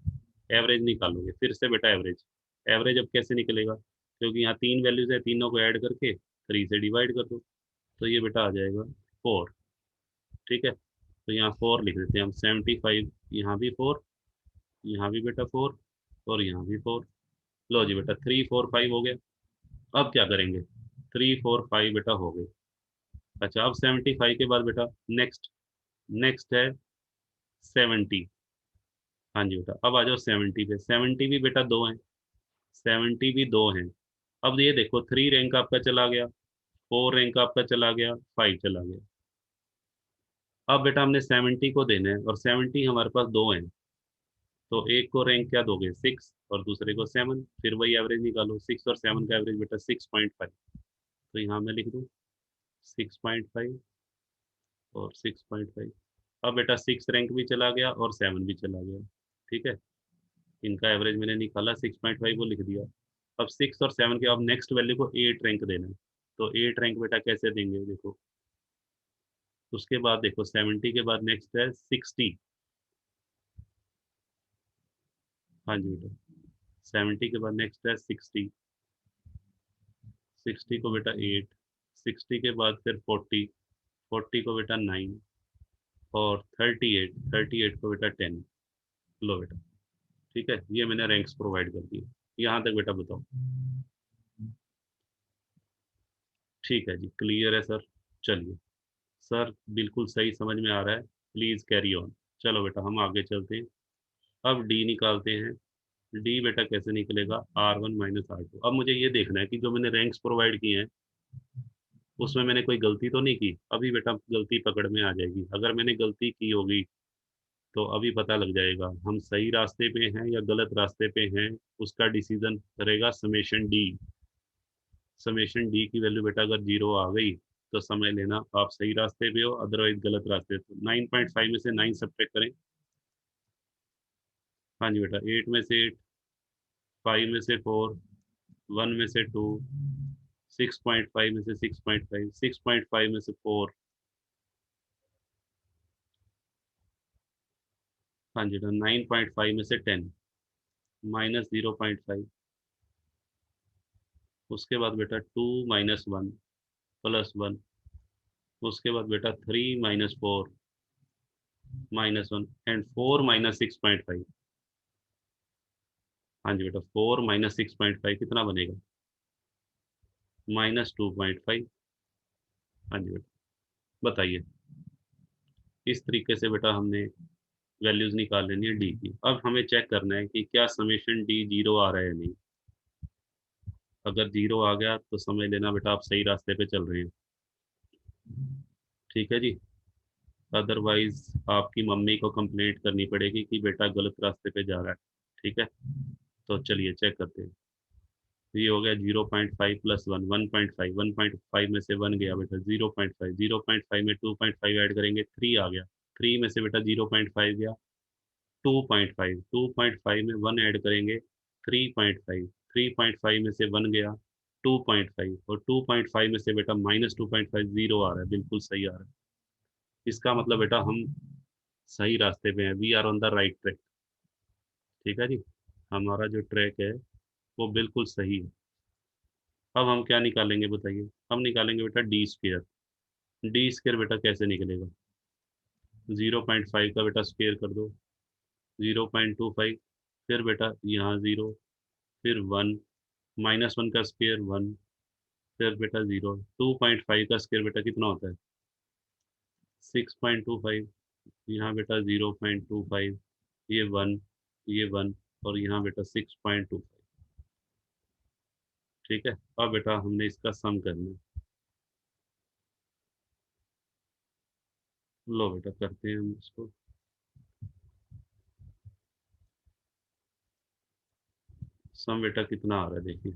Speaker 1: एवरेज निकालोगे। फिर से बेटा एवरेज, एवरेज अब कैसे निकलेगा? क्योंकि यहाँ तीन वैल्यूज है, तीनों को ऐड करके 3 से डिवाइड कर दो, तो ये बेटा आ जाएगा 4। ठीक है, तो यहाँ 4 लिख देते हैं हम। 75 यहाँ भी 4, यहाँ भी बेटा 4, और यहाँ भी 4। लो जी बेटा, 3 4 5 हो गया। अब क्या करेंगे? 3 4 5 बेटा हो गए। अच्छा, अब 75 के बाद बेटा नेक्स्ट, नेक्स्ट है 70। हाँ जी बेटा, अब आ जाओ 70 पे। 70 भी बेटा दो हैं, 70 भी दो हैं। अब ये देखो, 3 रैंक आपका चला गया, 4 रैंक आपका चला गया, 5 चला गया। अब बेटा हमने 70 को देना है, और 70 हमारे पास दो हैं, तो एक को रैंक क्या दोगे? 6, और दूसरे को 7। फिर वही एवरेज निकालो, 6 और 7 का एवरेज बेटा 6.5। तो यहाँ मैं लिख दूँ 6.5 और 6.5। अब बेटा 6 रैंक भी चला गया और 7 भी चला गया। ठीक है, इनका एवरेज मैंने निकाला 6.5, वो लिख दिया। अब 6 और 7 के, अब नेक्स्ट वैल्यू को 8 रैंक देना है। तो 8 रैंक बेटा कैसे देंगे देखो। उसके बाद देखो 70 के बाद नेक्स्ट है 60। हाँ जी बेटा, 70 के बाद नेक्स्ट है 60। 60 को बेटा 8, 60 के बाद फिर 40, 40 को बेटा 9, और 38, 38 को बेटा 10। लो बेटा, ठीक है, ये मैंने रैंक्स प्रोवाइड कर दिए। यहाँ तक बेटा बताओ। ठीक है जी, क्लियर है सर? चलिए सर, बिल्कुल सही समझ में आ रहा है, प्लीज कैरी ऑन। चलो बेटा, हम आगे चलते हैं। अब डी निकालते हैं। डी बेटा कैसे निकलेगा? R1 - R2। अब मुझे ये देखना है कि जो मैंने रैंक्स प्रोवाइड किए हैं उसमें मैंने कोई गलती तो नहीं की। अभी बेटा गलती पकड़ में आ जाएगी। अगर मैंने गलती की होगी तो अभी पता लग जाएगा हम सही रास्ते पे हैं या गलत रास्ते पे हैं। उसका डिसीजन करेगा समेशन डी। समेशन डी की वैल्यू बेटा अगर 0 आ गई तो समझ लेना आप सही रास्ते पे हो, अदरवाइज गलत रास्ते पे। 9.5 में से 9 सब्ट्रैक्ट करें। हाँ जी बेटा, 8 में से 8, 5 में से 4, 1 में से 2, 6.5 में से 6.5, 6.5 में से 4। हाँ जी बेटा, 9.5 में से 10, -0.5। उसके बाद बेटा 2 - 1 +1। उसके बाद बेटा 3 - 4 -1, एंड 4 - 6.5। हाँ जी बेटा, 4 - 6.5 कितना बनेगा? -2.5। हाँ जी बेटा, बताइए। इस तरीके से बेटा हमने वैल्यूज निकाल लेनी है डी की। अब हमें चेक करना है कि क्या समेशन डी 0 आ रहा है या नहीं। अगर 0 आ गया तो समझ लेना बेटा आप सही रास्ते पे चल रहे हैं। ठीक है जी, अदरवाइज आपकी मम्मी को कंप्लेंट करनी पड़ेगी कि बेटा गलत रास्ते पे जा रहा है। ठीक है, तो चलिए चेक करते हैं। ये हो गया 0.5 + 1, 1.5। 1.5 में से 1 गया बेटा 0.5, 0.5 में 2.5 ऐड करेंगे 3 आ गया। 3 में से बेटा 0.5 गया 2.5, 2.5 में 1 ऐड करेंगे 3.5, 3.5 में से 1 गया 2.5, और 2.5 में से बेटा -2.5 0 आ रहा है, बिल्कुल सही आ रहा है। इसका मतलब बेटा हम सही रास्ते पे हैं, we are on the right track. ठीक है जी, हमारा जो ट्रैक है वो बिल्कुल सही है। अब हम क्या निकालेंगे बताइए? हम निकालेंगे बेटा डी स्क्वेयर। डी स्क्वेयर बेटा कैसे निकलेगा? 0.5 का बेटा स्क्वेयर कर दो, 0.25, फिर बेटा यहाँ 0, फिर 1, -1 का स्क्वेयर 1, फिर बेटा 0। 2.5 का स्क्वेयर बेटा कितना होता है? 6.25। यहाँ बेटा 0.25, ये 1, ये 1, और यहाँ बेटा 6.25। ठीक है, अब बेटा हमने इसका सम करना है। लो बेटा करते हैं हम इसको। सम बेटा कितना आ रहा है देखिए,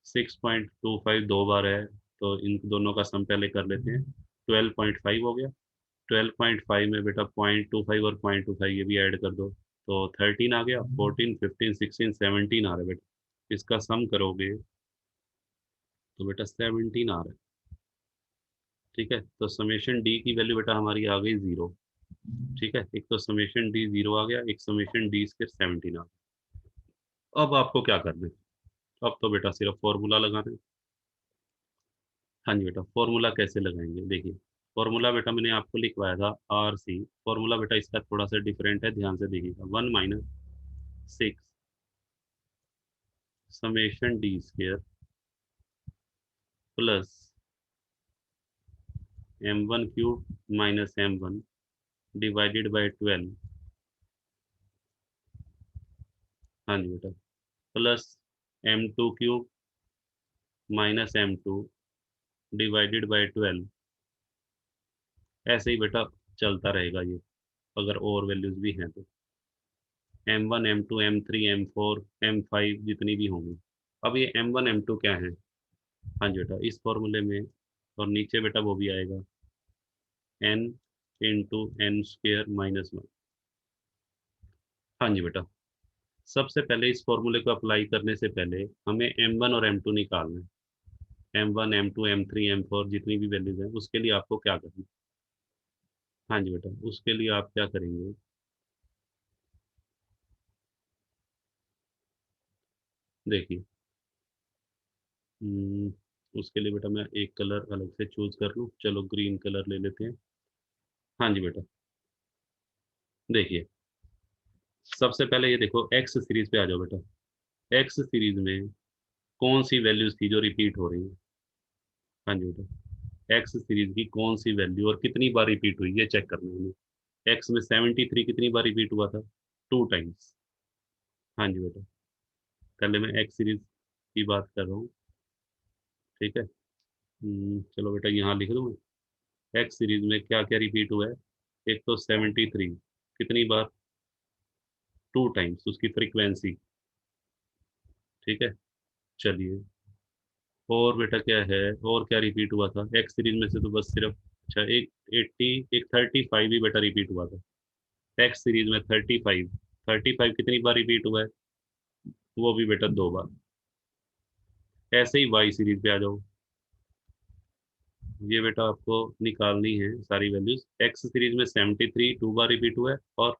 Speaker 1: 6.25 दो बार है, तो इन दोनों का सम पहले कर लेते हैं। 12.5 हो गया। 12.5 में बेटा 0.25 और 0.25 ये भी ऐड कर दो, तो 13 आ गया। 14, 15, 16, 17 आ रहा है बेटा। इसका सम करोगे तो बेटा 17 आ रहा है। ठीक है, तो समेशन डी की वैल्यू बेटा हमारी आ गई 0। ठीक है, एक तो समेशन डी 0 आ गया, एक समेशन डी स्क्वायर 17 आ गया। अब आपको क्या करना है? अब तो बेटा सिर्फ फॉर्मूला लगाना है। हाँ जी बेटा, फॉर्मूला कैसे लगाएंगे देखिए। फॉर्मूला बेटा मैंने आपको लिखवाया था RC। फॉर्मूला बेटा इसका थोड़ा सा डिफरेंट है, ध्यान से देखिएगा। 1 - 6 summation D square plus m1³ -m1 divided by 12। हाँ जी बेटा, plus m2³ -m2 divided by 12। ऐसे ही बेटा चलता रहेगा ये, अगर और वैल्यूज भी हैं तो m1 m2 m3 m4 m5 जितनी भी होंगी। अब ये m1 m2 क्या है? हाँ जी बेटा, इस फॉर्मूले में, और नीचे बेटा वो भी आएगा n इंटू एन स्क्वेयर -1। हाँ जी बेटा, सबसे पहले इस फॉर्मूले को अप्लाई करने से पहले हमें m1 और m2 निकालना है। m1 m2 m3 m4 जितनी भी वैल्यूज हैं, उसके लिए आपको क्या करना है? हाँ जी बेटा, उसके लिए आप क्या करेंगे? देखिए, उसके लिए बेटा मैं एक कलर अलग से चूज कर लूँ, चलो ग्रीन कलर ले लेते हैं। हाँ जी बेटा, देखिए, सबसे पहले ये देखो, एक्स सीरीज पे आ जाओ बेटा। एक्स सीरीज में कौन सी वैल्यूज थी जो रिपीट हो रही है? हाँ जी बेटा, एक्स सीरीज की कौन सी वैल्यू और कितनी बार रिपीट हुई, ये चेक करना है हमें। एक्स में 73 कितनी बार रिपीट हुआ था? 2 टाइम्स। हाँ जी बेटा, पहले मैं एक्स सीरीज की बात कर रहा हूँ। ठीक है, चलो बेटा यहाँ लिख दूँ मैं। एक्स सीरीज में क्या क्या रिपीट हुआ है? एक तो 73 कितनी बार? 2 टाइम्स, उसकी फ्रीक्वेंसी। ठीक है, चलिए, और बेटा क्या है, और क्या रिपीट हुआ था एक्स सीरीज में से? तो बस सिर्फ, अच्छा, एक 80, एक 35 भी बेटा रिपीट हुआ था एक्स सीरीज में। 35, 35 कितनी बार रिपीट हुआ है? वो भी बेटा 2 बार। ऐसे ही वाई सीरीज पे आ जाओ। ये बेटा आपको निकालनी है सारी वैल्यूज। एक्स सीरीज में 73 2 बार रिपीट हुआ है, और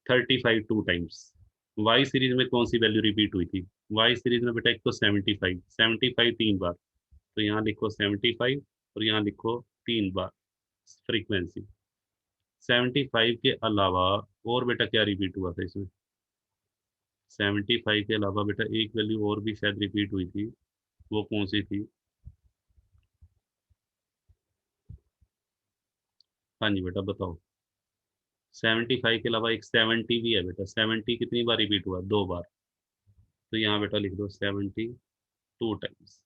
Speaker 1: 35 2 टाइम्स। वाई सीरीज में कौन सी वैल्यू रिपीट हुई थी? वाई सीरीज में बेटा एक तो 75, 75 3 बार, तो यहाँ लिखो 75, और यहाँ लिखो 3 बार फ्रीक्वेंसी। 75 के अलावा और बेटा क्या रिपीट हुआ था इसमें? 75 के अलावा बेटा एक वैल्यू और भी शायद रिपीट हुई थी, वो कौन सी थी? हाँ जी बेटा बताओ। 75 के अलावा एक 70 भी है बेटा। 70 कितनी बार रिपीट हुआ? 2 बार, तो यहाँ बेटा लिख दो 72 टाइम्स।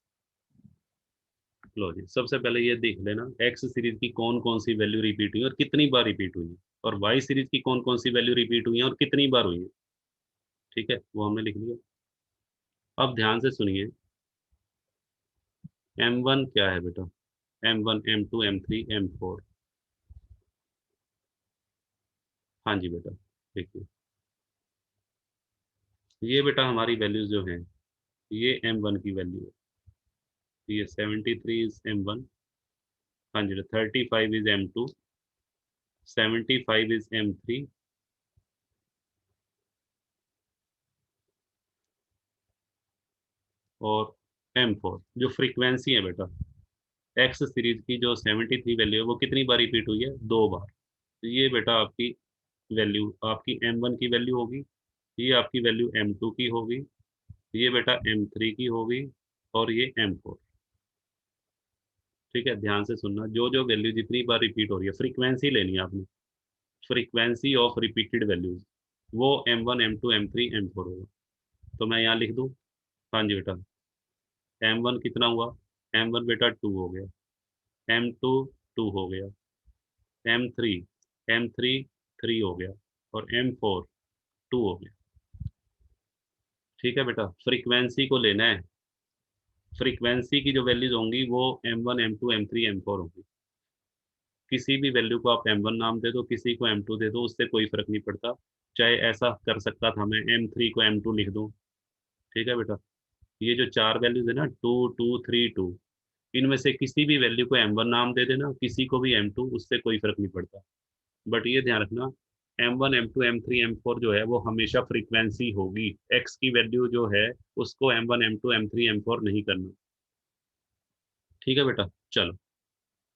Speaker 1: लो जी, सबसे पहले ये देख लेना एक्स सीरीज की कौन कौन सी वैल्यू रिपीट हुई है और कितनी बार रिपीट हुई है, और वाई सीरीज की कौन कौन सी वैल्यू रिपीट हुई है और कितनी बार हुई है। ठीक है, वो हमने लिख लिया। अब ध्यान से सुनिए, m1 क्या है बेटा? m1 m2 m3 m4। हाँ जी बेटा, देखिए, ये बेटा हमारी वैल्यूज जो हैं, ये M1 की वैल्यू है, ये 73 इज M1, हाँ जी 35 इज M2, 75 इज M3 और M4 जो फ्रीक्वेंसी है बेटा एक्स सीरीज की, जो 73 वैल्यू है वो कितनी बार रिपीट हुई है, 2 बार। तो ये बेटा आपकी वैल्यू, आपकी M1 की वैल्यू होगी, ये आपकी वैल्यू M2 की होगी, ये बेटा M3 की होगी और ये M4। ठीक है, ध्यान से सुनना, जो जो वैल्यू जितनी बार रिपीट हो रही है, फ्रीक्वेंसी लेनी है आपने, फ्रीक्वेंसी ऑफ रिपीटेड वैल्यूज, वो M1 M2 M3 M4 होगा। तो मैं यहाँ लिख दूँ, हाँ जी बेटा, M1 कितना हुआ, M1 बेटा 2 हो गया, M2 2 हो गया, M3 M3 3 हो गया और M4 2 हो गया। ठीक है बेटा, फ्रीक्वेंसी को लेना है, फ्रीक्वेंसी की जो वैल्यूज होंगी वो M1 M2 M3 M4 होंगी। किसी भी वैल्यू को आप M1 नाम दे दो, किसी को M2 दे दो, उससे कोई फर्क नहीं पड़ता। चाहे ऐसा कर सकता था मैं M3 को M2 लिख दूं। ठीक है बेटा, ये जो चार वैल्यूज है ना, 2 2 3 2, इनमें से किसी भी वैल्यू को M1 नाम दे देना, किसी को भी M2, उससे कोई फर्क नहीं पड़ता। बट ये ध्यान रखना, M1 M2 M3 M4 जो है वो हमेशा फ्रीक्वेंसी होगी, एक्स की वैल्यू जो है उसको M1 M2 M3 M4 नहीं करना। ठीक है बेटा, चलो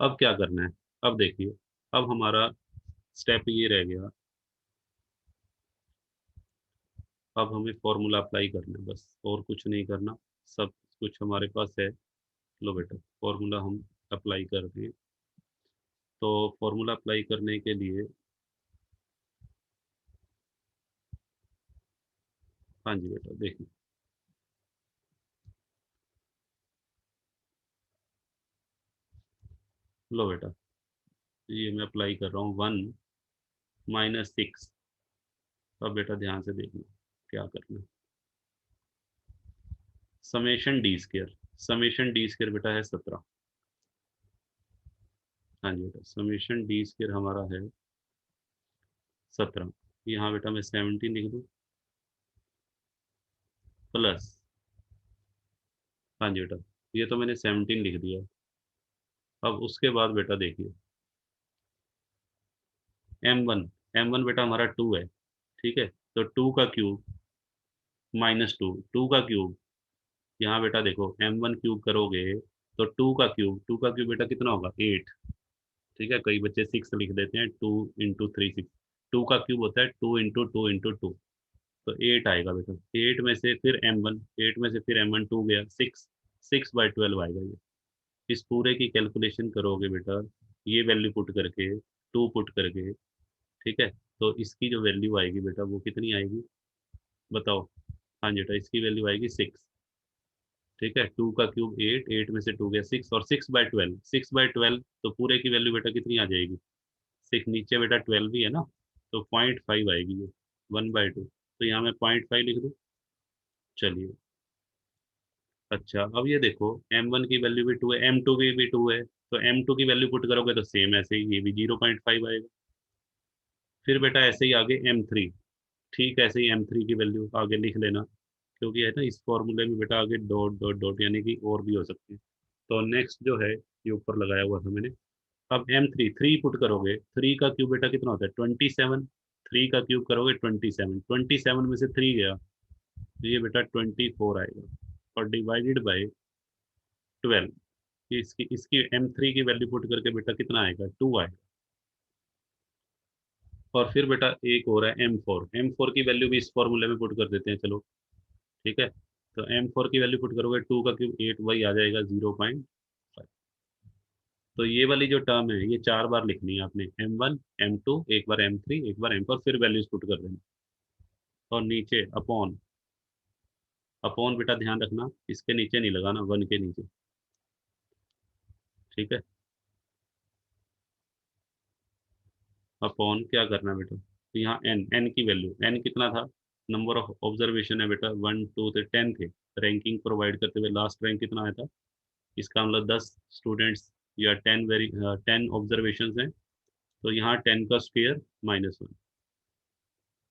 Speaker 1: अब क्या करना है, अब देखिए, अब हमारा स्टेप ये रह गया, अब हमें फॉर्मूला अप्लाई करना है बस, और कुछ नहीं करना, सब कुछ हमारे पास है। लो बेटा, फॉर्मूला हम अप्लाई कर दें। तो फॉर्मूला अप्लाई करने के लिए, हाँ जी बेटा देखिए, लो बेटा, ये मैं अप्लाई कर रहा हूँ 1 - 6। अब बेटा ध्यान से देखना क्या करना है, summation D square, summation D square बेटा है 17। हाँ जी बेटा, समेशन डी स्केयर हमारा है 17। यहाँ बेटा मैं 17 लिख दूँ, प्लस, हाँ जी बेटा, ये तो मैंने 17 लिख दिया। अब उसके बाद बेटा देखिए, M1, M1 बेटा हमारा 2 है। ठीक है, तो 2 का क्यूब -2, 2 का क्यूब, यहाँ बेटा देखो M1 क्यूब करोगे तो 2 का क्यूब बेटा कितना होगा, 8। ठीक है, कई बच्चे 6 लिख देते हैं, 2 × 3 6, 2 का क्यूब होता है 2 × 2 × 2, तो 8 आएगा बेटा। 8 में से फिर M1, 8 में से फिर M1 2 गया 6, 6/12 आएगा ये। इस पूरे की कैलकुलेशन करोगे बेटा, ये वैल्यू पुट करके, 2 पुट करके, ठीक है, तो इसकी जो वैल्यू आएगी बेटा वो कितनी आएगी, बताओ। हाँ जी बेटा, इसकी वैल्यू आएगी 6। ठीक है, 2 का क्यूब 8, 8 में से 2 गया 6, और 6/12, 6/12 तो पूरे की वैल्यू बेटा कितनी आ जाएगी, 6 नीचे बेटा 12 भी है ना, तो 0.5 आएगी ये, 1/2। तो यहाँ मैं 0.5 लिख दूँ। चलिए, अच्छा अब ये देखो, M1 की वैल्यू भी 2 है, M2 भी 2 है, तो M2 की वैल्यू पुट करोगे तो सेम ऐसे ही ये भी 0.5 आएगा। फिर बेटा ऐसे ही आगे M3, ठीक ऐसे ही M3 की वैल्यू आगे लिख लेना, क्योंकि है ना इस फॉर्मूले में बेटा आगे डॉट डॉट डॉट यानी कि और भी हो सकती है। तो नेक्स्ट जो है ये ऊपर लगाया हुआ था मैंने। अब M3 3 पुट करोगे, 3 का क्यूब बेटा कितना होता है, 27। 3 का क्यूब करोगे 27, 27 में से 3 गया तो ये बेटा 24 आएगा, और डिवाइडेड बाई 12, इसकी इसकी M3 की वैल्यू पुट करके बेटा कितना आएगा, 2 आएगा। और फिर बेटा एक और है M4, M4 की वैल्यू भी इस फॉर्मूले में पुट कर देते हैं, चलो ठीक है। तो M4 की वैल्यू पुट करोगे, 2 का क्यूब 8, वही आ जाएगा 0.5। तो ये वाली जो टर्म है ये 4 बार लिखनी है आपने, M1 M2, एक बार M3, एक बार M4, फिर वैल्यूज पुट कर देना। और नीचे अपॉन, अपॉन बेटा ध्यान रखना इसके नीचे नहीं लगाना, 1 के नीचे। ठीक है, अपॉन क्या करना है बेटा, तो यहाँ n की वैल्यू, n कितना था, नंबर ऑफ ऑब्जर्वेशन है बेटा 1 2 से 10 थे, रैंकिंग प्रोवाइड करते हुए लास्ट रैंक कितना आया था, इसका मतलब 10 स्टूडेंट्स या 10 ऑब्जर्वेशन हैं, तो यहाँ 10 का स्क्वायर -1,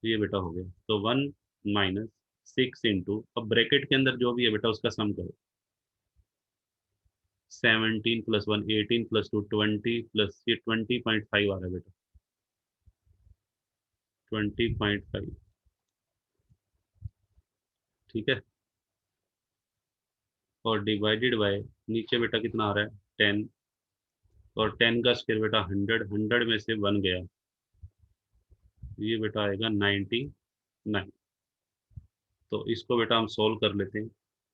Speaker 1: ये बेटा हो गया, तो 1 - 6 इंटू, अब ब्रैकेट के अंदर जो भी है बेटा उसका सम करो। 17 प्लस 1 18 प्लस 2 20 प्लस ये 20.5 आ रहा है बेटा, 20.5। ठीक है, और डिवाइडेड बाय नीचे बेटा कितना आ रहा है 10, और 10 का स्क्वायर बेटा 100, 100 में से 1 गया, ये बेटा आएगा 99। तो इसको बेटा हम सोल्व कर लेते हैं।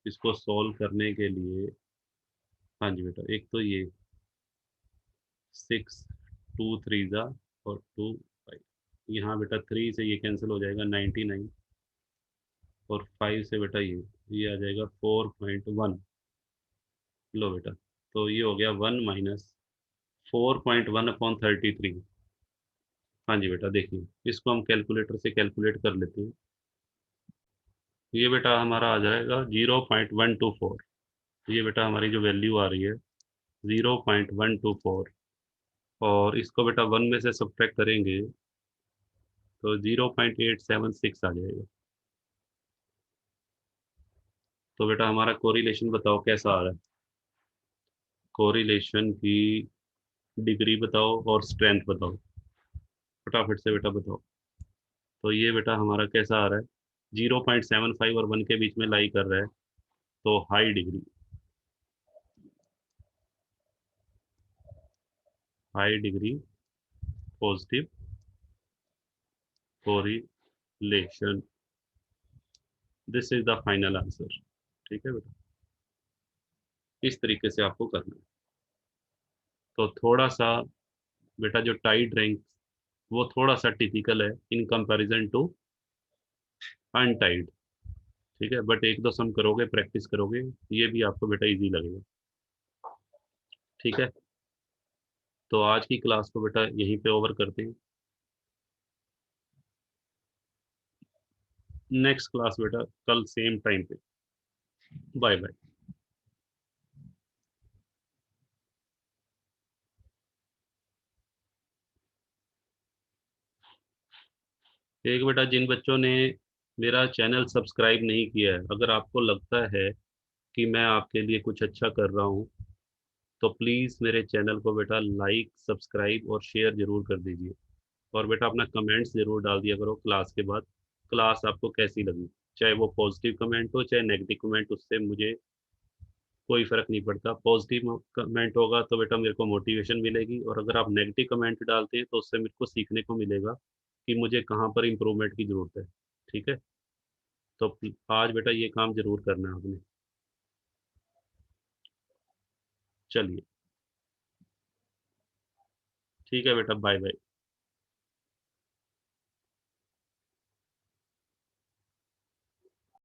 Speaker 1: इसको सोल्व करने के लिए, हाँ जी बेटा, एक तो ये 6 2 3 जा और 2 5, यहाँ बेटा 3 से ये कैंसिल हो जाएगा 99, और 5 से बेटा ये आ जाएगा 4.1। लो बेटा, तो ये हो गया 1 माइनस 4.1/33। हाँ जी बेटा, देखिए इसको हम कैलकुलेटर से कैलकुलेट कर लेते हैं। ये बेटा हमारा आ जाएगा 0.124। ये बेटा हमारी जो वैल्यू आ रही है 0.124, और इसको बेटा 1 में से सब्ट्रैक्ट करेंगे तो 0.876 आ जाएगा। तो बेटा हमारा कोरिलेशन बताओ कैसा आ रहा है, कोरिलेशन की डिग्री बताओ और स्ट्रेंथ बताओ, फटाफट से बेटा बताओ। तो ये बेटा हमारा कैसा आ रहा है, 0.75 और 1 के बीच में लाई कर रहा है, तो high degree, high degree positive correlation. This is the final answer. ठीक है बेटा, इस तरीके से आपको करना है। तो थोड़ा सा बेटा जो टाइड रैंक वो थोड़ा सा टिपिकल है इन कंपैरिजन टू अनटाइड। ठीक है, बट एक दो सम करोगे, प्रैक्टिस करोगे, ये भी आपको बेटा इजी लगेगा। ठीक है, तो आज की क्लास को बेटा यहीं पे ओवर करते हैं। नेक्स्ट क्लास बेटा कल सेम टाइम पे। Bye bye. एक बेटा जिन बच्चों ने मेरा चैनल सब्सक्राइब नहीं किया है, अगर आपको लगता है कि मैं आपके लिए कुछ अच्छा कर रहा हूँ, तो प्लीज़ मेरे चैनल को बेटा लाइक सब्सक्राइब और शेयर जरूर कर दीजिए। और बेटा अपना कमेंट्स जरूर डाल दिया करो क्लास के बाद, क्लास आपको कैसी लगी। चाहे वो पॉजिटिव कमेंट हो चाहे नेगेटिव कमेंट, उससे मुझे कोई फर्क नहीं पड़ता। पॉजिटिव कमेंट होगा तो बेटा मेरे को मोटिवेशन मिलेगी, और अगर आप नेगेटिव कमेंट डालते हैं तो उससे मेरे को सीखने को मिलेगा कि मुझे कहाँ पर इम्प्रूवमेंट की ज़रूरत है। ठीक है, तो आज बेटा ये काम जरूर करना है आपने। चलिए, ठीक है बेटा, बाय बाय।